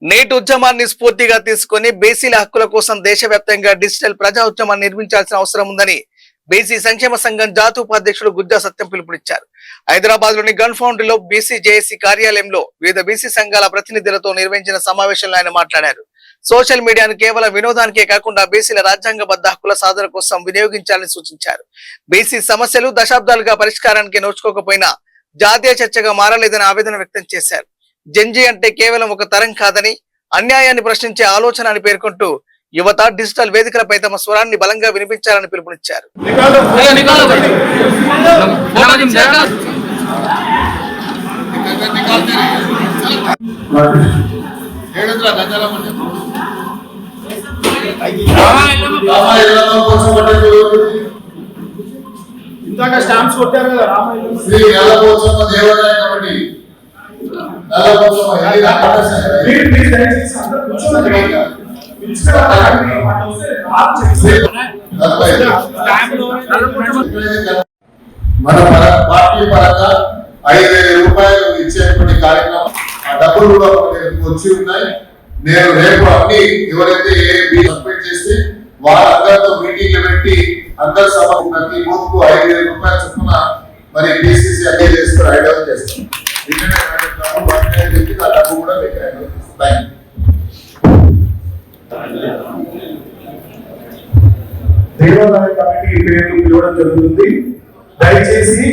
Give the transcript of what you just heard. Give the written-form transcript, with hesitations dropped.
నేటి ఉద్యమాన్ని స్ఫూర్తిగా తీసుకుని బీసీల హక్కుల కోసం దేశవ్యాప్తంగా డిజిటల్ ప్రజా ఉద్యమాన్ని నిర్మించాల్సిన అవసరం ఉందని బీసీ సంక్షేమ సంఘం జాతీయ ఉపాధ్యక్షుడు గుజ్జా సత్యం పిలుపునిచ్చారు. హైదరాబాద్ లోని గన్ ఫౌండరీలో బీసీ జేఏసీ కార్యాలయంలో వివిధ బీసీ సంఘాల ప్రతినిధులతో నిర్వహించిన సమావేశంలో ఆయన మాట్లాడారు. సోషల్ మీడియాను కేవలం వినోదానికే కాకుండా బీసీల రాజ్యాంగబద్ధ హక్కుల సాధన కోసం వినియోగించాలని సూచించారు. బీసీ సమస్యలు దశాబ్దాలుగా పరిష్కారానికి నోచుకోకపోయినా జాతీయ చర్చగా మారలేదని ఆవేదన వ్యక్తం చేశారు. జెన్జీ అంటే కేవలం ఒక తరం కాదని, అన్యాయాన్ని ప్రశ్నించే ఆలోచన అని పేర్కొంటూ యువత డిజిటల్ వేదికలపై తమ స్వరాన్ని బలంగా వినిపించాలని పిలుపునిచ్చారు. ఇందాక స్టాంప్స్ కొట్టారు కదా మన పార్టీ పరంగా 5,000 రూపాయలు ఇచ్చేటువంటి కార్యక్రమం ఆ డబ్బులు కూడా వచ్చి ఉన్నాయి. నేను రేపు అన్ని ఎవరైతే సబ్మిట్ చేస్తే వాళ్ళందరితో మీటింగ్లు పెట్టి అందరి సభ ప్రతి బూత్ కు 5,000 రూపాయలు చొప్పున మరి బీసీసీ అదే చేస్తారు, ఐడియా చేస్తాం. డబ్బు కూడా దేవాదాయ కమిటీ పేరు పిలవడం జరుగుతుంది. దయచేసి